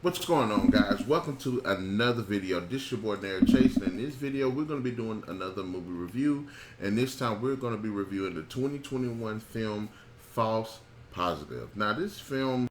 What's going on, guys? Welcome to another video. This is your boy Narik Chase, and in this video we're going to be doing another movie review, and this time we're going to be reviewing the 2021 film False Positive. Now, this film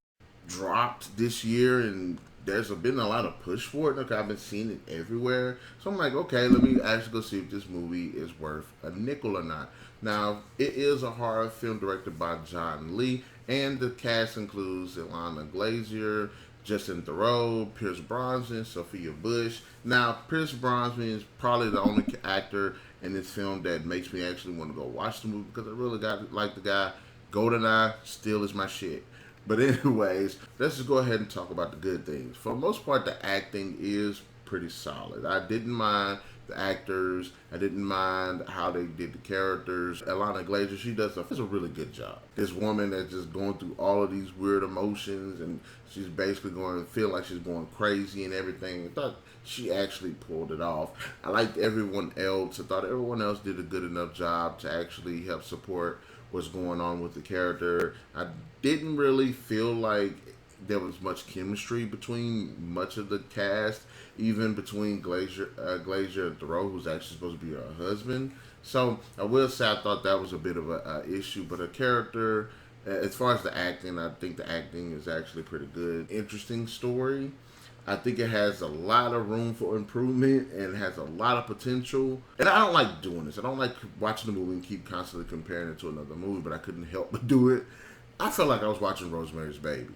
dropped this year, and there's been a lot of push for it. Like, I've been seeing it everywhere, so I'm like, okay, let me actually go see if this movie is worth a nickel or not. Now, it is a horror film directed by Lee, and the cast includes Ilana Glazer, Justin Theroux, Brosnan, Sophia Bush. Now, Brosnan is probably the only actor in this film that makes me actually want to go watch the movie because I really got like the guy. GoldenEye still is my shit. But anyways, let's just go ahead and talk about the good things. For the most part, the acting is pretty solid. I didn't mind the actors. I didn't mind how they did the characters. Ilana Glazer, she does a really good job. This woman that's just going through all of these weird emotions, and she's basically going to feel like she's going crazy and everything. I thought she actually pulled it off. I liked everyone else. I thought everyone else did a good enough job to actually help support what's going on with the character. I didn't really feel like there was much chemistry between much of the cast, even between Glazer and Theroux, who's actually supposed to be her husband. So I will say I thought that was a bit of a issue, but a character, as far as the acting, I think the acting is actually pretty good. Interesting story. I think it has a lot of room for improvement and has a lot of potential. And I don't like doing this. I don't like watching the movie and keep constantly comparing it to another movie, but I couldn't help but do it. I felt like I was watching Rosemary's Baby.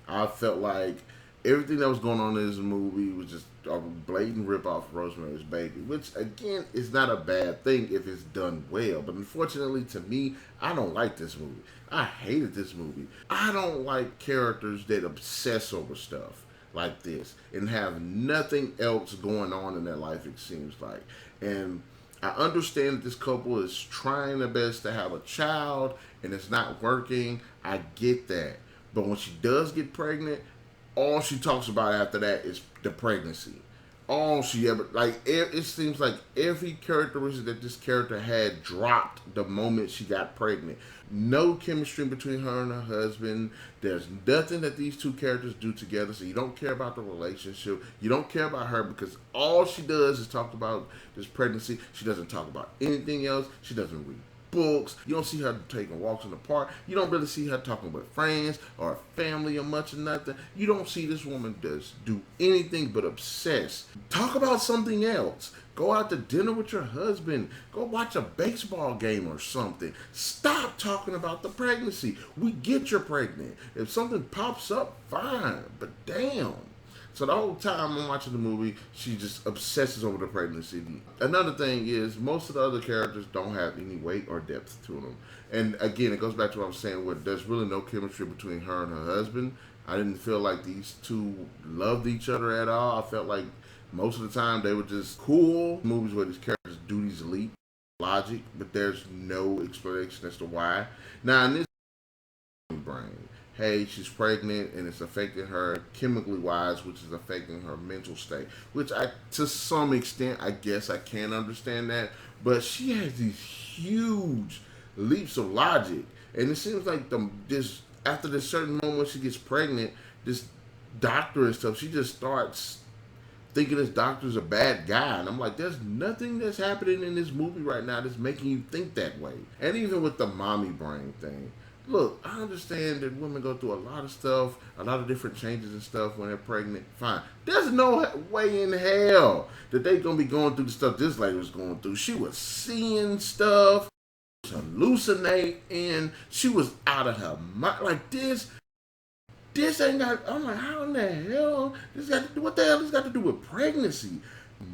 I felt like everything that was going on in this movie was just a blatant ripoff of Rosemary's Baby, which, again, is not a bad thing if it's done well. But unfortunately, to me, I don't like this movie. I hated this movie. I don't like characters that obsess over stuff like this and have nothing else going on in their life, it seems like. And I understand that this couple is trying their best to have a child and it's not working. I get that. But when she does get pregnant, all she talks about after that is the pregnancy. All she ever, like, it seems like every characteristic that this character had dropped the moment she got pregnant. No chemistry between her and her husband. There's nothing that these two characters do together, so you don't care about the relationship. You don't care about her because all she does is talk about this pregnancy. She doesn't talk about anything else. She doesn't read books. You don't see her taking walks in the park. You don't really see her talking with friends or family or much of nothing. You don't see this woman do anything but obsess. Talk about something else. Go out to dinner with your husband. Go watch a baseball game or something. Stop talking about the pregnancy. We get you're pregnant. If something pops up, fine. But damn. So the whole time I'm watching the movie, she just obsesses over the pregnancy. Another thing is most of the other characters don't have any weight or depth to them. And again, it goes back to what I was saying, where there's really no chemistry between her and her husband. I didn't feel like these two loved each other at all. I felt like most of the time they were just cool. Movies where these characters do these leap logic, but there's no explanation as to why. Now in this brain, hey, she's pregnant and it's affecting her chemically wise, which is affecting her mental state. Which to some extent, I guess I can understand that. But she has these huge leaps of logic, and it seems like this after this certain moment when she gets pregnant, this doctor and stuff, she just starts thinking this doctor's a bad guy. And I'm like, there's nothing that's happening in this movie right now that's making you think that way. And even with the mommy brain thing. Look, I understand that women go through a lot of stuff, a lot of different changes and stuff when they're pregnant. Fine. There's no way in hell that they're going to be going through the stuff this lady was going through. She was seeing stuff, hallucinating, she was out of her mind. Like this ain't got, I'm like, how in the hell? What the hell this got to do with pregnancy?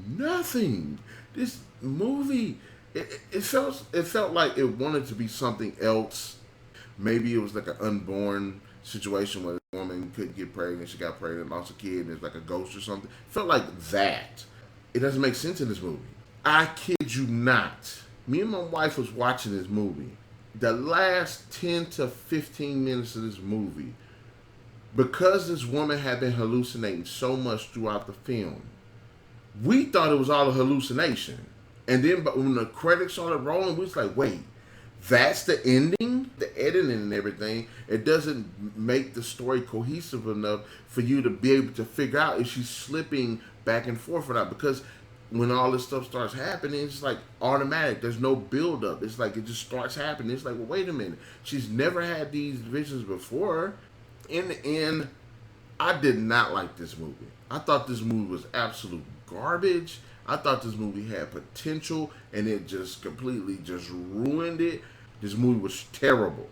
Nothing. This movie, it felt like it wanted to be something else. Maybe it was like an unborn situation where the woman couldn't get pregnant, she got pregnant, lost a kid, and it's like a ghost or something. It felt like that. It doesn't make sense in this movie. I kid you not. Me and my wife was watching this movie. The last 10 to 15 minutes of this movie, because this woman had been hallucinating so much throughout the film, we thought it was all a hallucination. And then when the credits started rolling, we was like, wait, that's the ending, the editing and everything, it doesn't make the story cohesive enough for you to be able to figure out if she's slipping back and forth or not. Because when all this stuff starts happening, it's like automatic. There's no build up. It's like it just starts happening. It's like, well, wait a minute. She's never had these visions before. In the end, I did not like this movie. I thought this movie was absolute garbage. I thought this movie had potential, and it just completely just ruined it. This movie was terrible.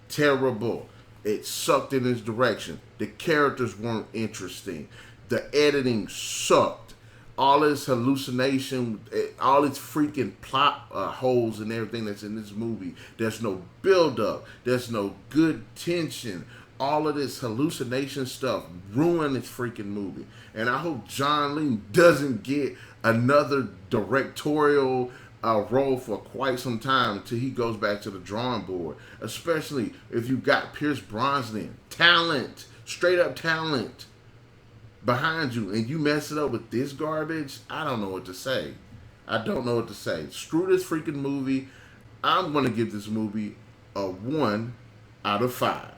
Terrible. It sucked in its direction. The characters weren't interesting. The editing sucked. All this hallucination, all its freaking plot holes and everything that's in this movie. There's no build-up. There's no good tension. All of this hallucination stuff ruined this freaking movie. And I hope John Lee doesn't get another directorial role for quite some time until he goes back to the drawing board. Especially if you got Pierce Brosnan. Talent. Straight up talent behind you, and you mess it up with this garbage. I don't know what to say. I don't know what to say. Screw this freaking movie. I'm going to give this movie a 1 out of 5.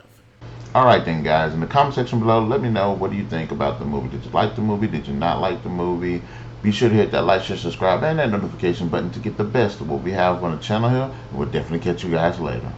Alright then, guys, in the comment section below, let me know, what do you think about the movie? Did you like the movie? Did you not like the movie? Be sure to hit that like, share, subscribe, and that notification button to get the best of what we have on the channel here. We'll definitely catch you guys later.